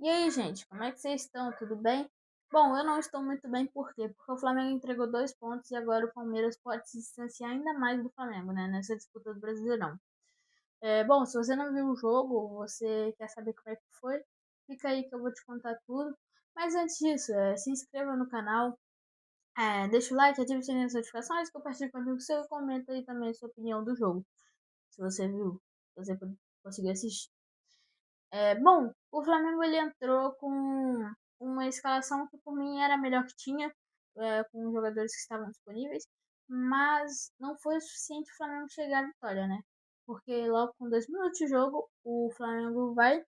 E aí, gente, como é que vocês estão? Tudo bem? Bom, eu não estou muito bem, por quê? Porque o Flamengo entregou 2 pontos e agora o Palmeiras pode se distanciar ainda mais do Flamengo, né? Nessa disputa do Brasileirão. Bom, se você não viu o jogo, você quer saber como é que foi, fica aí que eu vou te contar tudo. Mas antes disso, se inscreva no canal, deixa o like, ative o sininho das notificações, compartilhe com o amigo seu e comenta aí também a sua opinião do jogo. Se você viu, se você conseguiu assistir. Bom, o Flamengo ele entrou com uma escalação que por mim era a melhor que tinha, com os jogadores que estavam disponíveis, mas não foi o suficiente o Flamengo chegar à vitória, né? Porque logo com 2 minutos de jogo, o Flamengo vai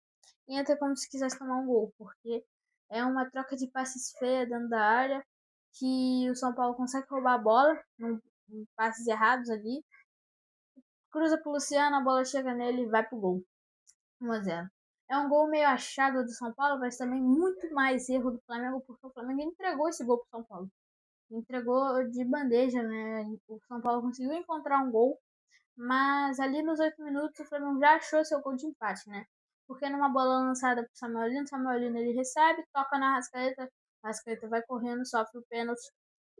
e entra como se quisesse tomar um gol, porque é uma troca de passes feia dentro da área, que o São Paulo consegue roubar a bola, em passes errados ali, cruza pro Luciano, a bola chega nele e vai pro gol. 1-0. É um gol meio achado do São Paulo, mas também muito mais erro do Flamengo, porque o Flamengo entregou esse gol pro São Paulo. Entregou de bandeja, né? O São Paulo conseguiu encontrar um gol, mas ali nos 8 minutos o Flamengo já achou seu gol de empate, né? Porque numa bola lançada pro Samuel Lino ele recebe, toca na Arrascaeta, a Arrascaeta vai correndo, sofre o pênalti.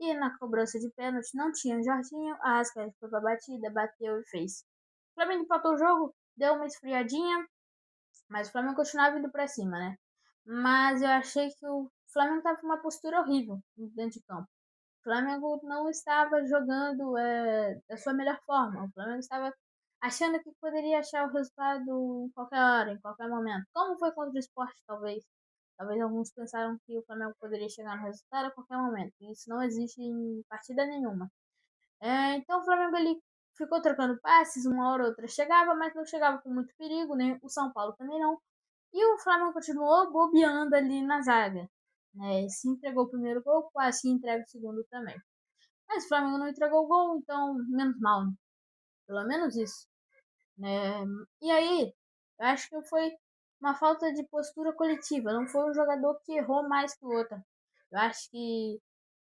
E na cobrança de pênalti não tinha o Jorginho, a Arrascaeta foi pra batida, bateu e fez. O Flamengo empatou o jogo, deu uma esfriadinha, mas o Flamengo continuava indo pra cima, né? Mas eu achei que o Flamengo tava com uma postura horrível dentro de campo. O Flamengo não estava jogando da sua melhor forma. O Flamengo estava achando que poderia achar o resultado em qualquer hora, em qualquer momento. Como foi contra o Sport, talvez. Talvez alguns pensaram que o Flamengo poderia chegar no resultado a qualquer momento. Isso não existe em partida nenhuma. Então o Flamengo ele ficou trocando passes, uma hora ou outra chegava, mas não chegava com muito perigo, né? O São Paulo também não. E o Flamengo continuou bobeando ali na zaga. Né? Se entregou o primeiro gol, quase entrega o segundo também. Mas o Flamengo não entregou o gol, então menos mal, né? Pelo menos isso. Né? E aí, eu acho que foi uma falta de postura coletiva. Não foi um jogador que errou mais que o outro. Eu acho que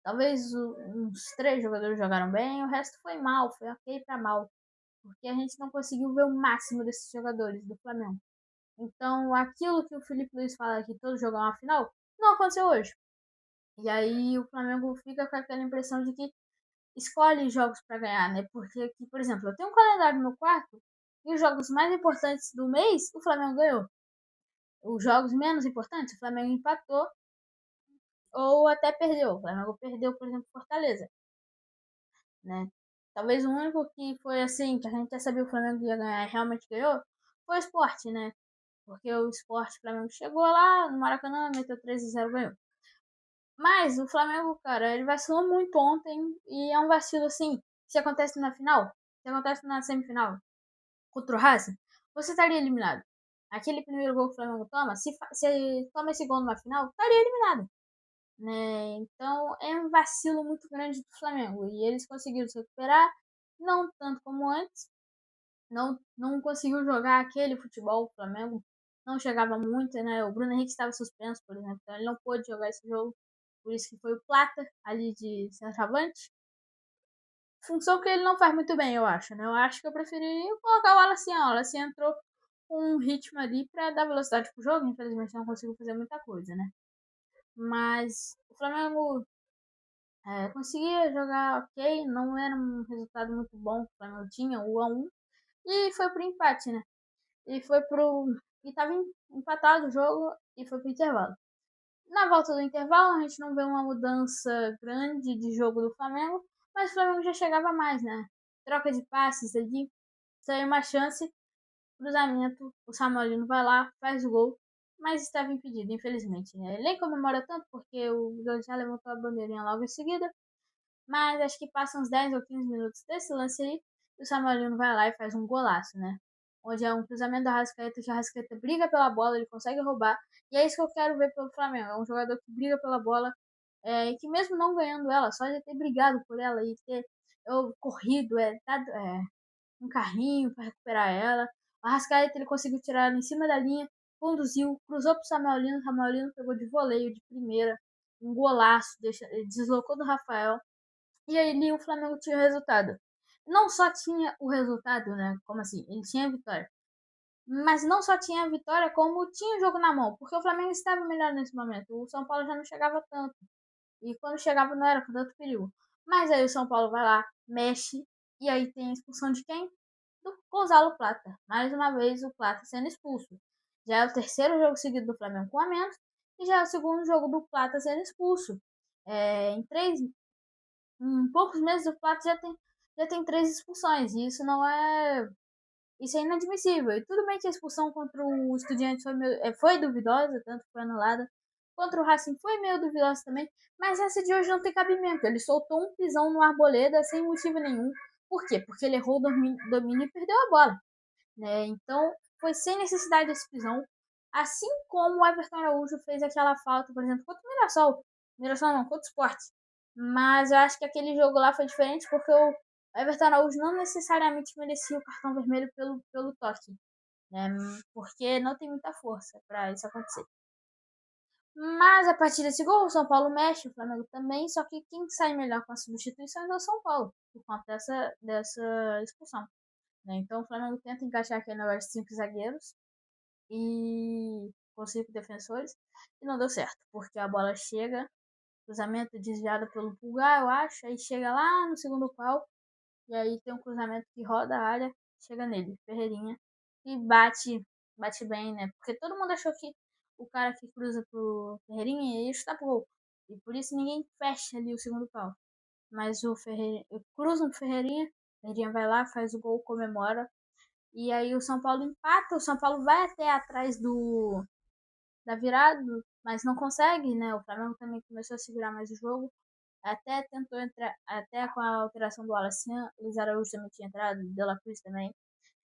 talvez uns 3 jogadores jogaram bem, o resto foi mal, foi ok para mal. Porque a gente não conseguiu ver o máximo desses jogadores do Flamengo. Então, aquilo que o Felipe Luiz fala que todo jogo é uma final, não aconteceu hoje. E aí o Flamengo fica com aquela impressão de que escolhe jogos para ganhar, né? Porque aqui, por exemplo, eu tenho um calendário no quarto e os jogos mais importantes do mês, o Flamengo ganhou. Os jogos menos importantes, o Flamengo empatou ou até perdeu. O Flamengo perdeu, por exemplo, Fortaleza, né? Talvez o único que foi assim, que a gente já sabia que o Flamengo ia ganhar e realmente ganhou, foi o Sport, né? Porque o Sport Flamengo chegou lá no Maracanã, meteu 3-0, ganhou. Mas o Flamengo, cara, ele vacilou muito ontem e é um vacilo assim. Se acontece na final, se acontece na semifinal contra o Racing, você estaria eliminado. Aquele primeiro gol que o Flamengo toma, se toma esse gol numa final, estaria eliminado. Né? Então é um vacilo muito grande do Flamengo. E eles conseguiram se recuperar, não tanto como antes. Não conseguiu jogar aquele futebol. O Flamengo não chegava muito, né? O Bruno Henrique estava suspenso, por exemplo. Então ele não pôde jogar esse jogo. Por isso que foi o Plata ali de centroavante. Função que ele não faz muito bem, eu acho, né? Eu acho que eu preferiria colocar o Wallace. O Wallace entrou com um ritmo ali para dar velocidade pro jogo. Infelizmente não conseguiu fazer muita coisa, né? Mas o Flamengo conseguia jogar ok, não era um resultado muito bom que o Flamengo tinha, o 1-1, e foi pro empate, né? E foi pro. E tava empatado o jogo e foi pro intervalo. Na volta do intervalo, a gente não vê uma mudança grande de jogo do Flamengo, mas o Flamengo já chegava mais, né? Troca de passes ali, saiu uma chance, cruzamento, o Samuelino vai lá, faz o gol, mas estava impedido, infelizmente. Ele nem comemora tanto, porque o Gol já levantou a bandeirinha logo em seguida, mas acho que passa uns 10 ou 15 minutos desse lance aí, e o Samuelino vai lá e faz um golaço, né? Onde é um cruzamento da Arrascaeta, que a Arrascaeta briga pela bola, ele consegue roubar. E é isso que eu quero ver pelo Flamengo. É um jogador que briga pela bola, e que mesmo não ganhando ela, só de ter brigado por ela e ter corrido, dado um carrinho para recuperar ela. O Arrascaeta ele conseguiu tirar ela em cima da linha, conduziu, cruzou pro Samuelino, Samuelino pegou de voleio de primeira, um golaço, deslocou do Rafael. E aí o Flamengo tinha o resultado. Não só tinha o resultado, né? Como assim? Ele tinha a vitória. Mas não só tinha a vitória, como tinha o jogo na mão, porque o Flamengo estava melhor nesse momento. O São Paulo já não chegava tanto. E quando chegava não era com tanto perigo. Mas aí o São Paulo vai lá, mexe, e aí tem a expulsão de quem? Do Gonzalo Plata. Mais uma vez o Plata sendo expulso. Já é o terceiro jogo seguido do Flamengo com a menos, e já é o segundo jogo do Plata sendo expulso. Em poucos meses o Plata já tem 3 expulsões, e isso é inadmissível. E tudo bem que a expulsão contra o Estudiantes foi duvidosa, tanto que foi anulada. Contra o Racing foi meio duvidosa também. Mas essa de hoje não tem cabimento. Ele soltou um pisão no Arboleda sem motivo nenhum. Por quê? Porque ele errou o domínio e perdeu a bola. Né? Então, foi sem necessidade desse pisão. Assim como o Everton Araújo fez aquela falta, por exemplo, contra o Mirassol. Mirassol não, contra o Sport. Mas eu acho que aquele jogo lá foi diferente porque o Everton Araújo não necessariamente merecia o cartão vermelho pelo toque. Né? Porque não tem muita força para isso acontecer. Mas a partir desse gol, o São Paulo mexe, o Flamengo também, só que quem sai melhor com as substituições é o São Paulo, por conta dessa expulsão. Né? Então o Flamengo tenta encaixar aquele negócio de 5 zagueiros e com 5 defensores, e não deu certo, porque a bola chega, cruzamento desviado pelo Pulgar, eu acho, aí chega lá no segundo pau, e aí tem um cruzamento que roda a área, chega nele, Ferreirinha, e bate bem, né? Porque todo mundo achou que o cara que cruza pro Ferreirinha ia chutar pro gol. E por isso ninguém fecha ali o segundo pau. Mas o Ferreirinha cruza pro Ferreirinha, o Ferreirinha vai lá, faz o gol, comemora. E aí o São Paulo empata, o São Paulo vai até atrás da virada, mas não consegue, né? O Flamengo também começou a segurar mais o jogo. Até tentou entrar, até com a alteração do Wallace, o Luiz Araújo também tinha entrado, o De La Cruz também.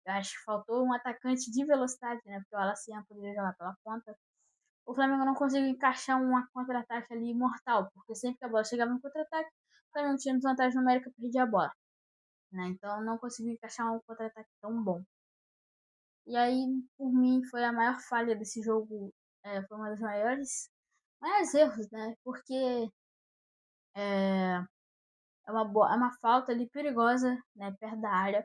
Eu acho que faltou um atacante de velocidade, né? Porque o Wallace poderia jogar pela ponta. O Flamengo não conseguiu encaixar uma contra-ataque ali mortal, porque sempre que a bola chegava no contra-ataque, o Flamengo tinha desvantagem numérica e perdia a bola. Né? Então não conseguiu encaixar um contra-ataque tão bom. E aí, por mim, foi a maior falha desse jogo. Foi uma das maiores erros, né? Porque é, é uma falta ali perigosa, né? Perto da área,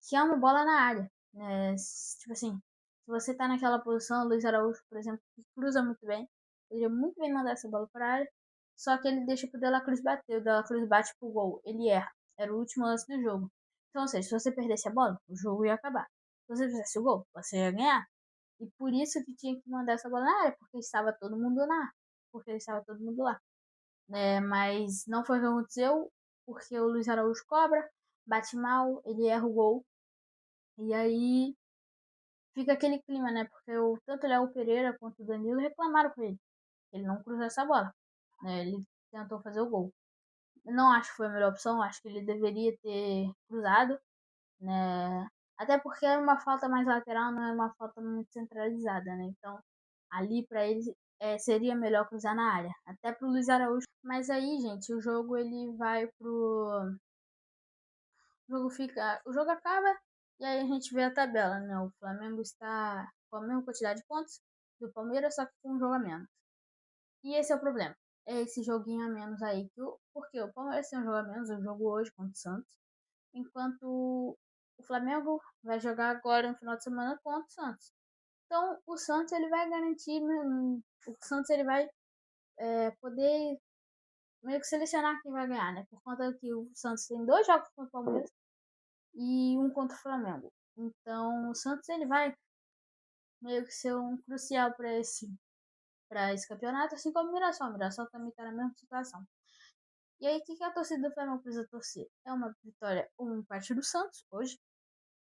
que é uma bola na área. Né? Tipo assim, se você tá naquela posição, o Luiz Araújo, por exemplo, que cruza muito bem, poderia muito bem mandar essa bola para a área, só que ele deixa pro De La Cruz bater, o De La Cruz bate pro gol, ele erra. Era o último lance do jogo. Então, ou seja, se você perdesse a bola, o jogo ia acabar. Se você fizesse o gol, você ia ganhar. E por isso que tinha que mandar essa bola na área, porque estava todo mundo lá. Porque estava todo mundo lá. Mas não foi o que aconteceu, porque o Luiz Araújo cobra, bate mal, ele erra o gol. E aí fica aquele clima, né? Porque tanto o Léo Pereira quanto o Danilo reclamaram com ele. Ele não cruzou essa bola. Né? Ele tentou fazer o gol. Eu não acho que foi a melhor opção, acho que ele deveria ter cruzado, né? Até porque era uma falta mais lateral, não é uma falta muito centralizada, né? Então, ali para ele seria melhor cruzar na área, até pro Luiz Araújo. Mas aí, gente, o jogo ele vai pro o jogo acaba e aí a gente vê a tabela, né? O Flamengo está com a mesma quantidade de pontos do Palmeiras, só que com um jogo a menos. E esse é o problema. É esse joguinho a menos aí porque o Palmeiras tem um jogo a menos, o jogo hoje contra o Santos, enquanto o Flamengo vai jogar agora no final de semana contra o Santos. Então, o Santos ele vai garantir, o Santos ele vai poder meio que selecionar quem vai ganhar, né? Por conta que o Santos tem 2 jogos contra o Palmeiras e um contra o Flamengo. Então, o Santos ele vai meio que ser um crucial para esse campeonato, assim como o Mirassol. O Mirassol também está na mesma situação. E aí, o que a torcida do Flamengo precisa torcer? É uma vitória ou um empate do Santos hoje.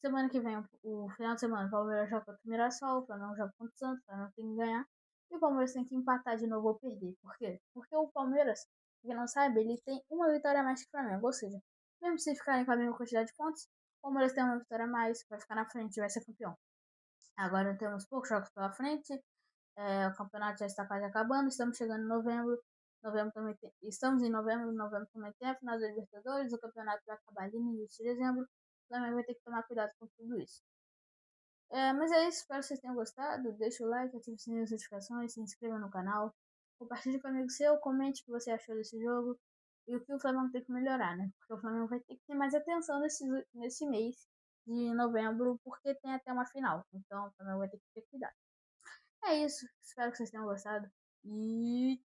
Semana que vem, o final de semana, o Palmeiras joga contra o Mirassol, o Flamengo joga contra o Santos, o Flamengo tem que ganhar. E o Palmeiras tem que empatar de novo ou perder. Por quê? Porque o Palmeiras, quem não sabe, ele tem uma vitória a mais que o Flamengo. Ou seja, mesmo se ficarem com a mesma quantidade de pontos, o Palmeiras tem uma vitória a mais, vai ficar na frente e vai ser campeão. Agora temos poucos jogos pela frente, o campeonato já está quase acabando, estamos chegando em novembro. Estamos em novembro também tem a final da Libertadores, o campeonato vai acabar ali no início de dezembro. O Flamengo vai ter que tomar cuidado com tudo isso. Mas é isso, espero que vocês tenham gostado. Deixa o like, ative o sininho das notificações, se inscreva no canal, compartilhe com um amigo seu, comente o que você achou desse jogo e o que o Flamengo tem que melhorar, né? Porque o Flamengo vai ter que ter mais atenção nesse mês de novembro, porque tem até uma final. Então, o Flamengo vai ter que ter cuidado. É isso. Espero que vocês tenham gostado. E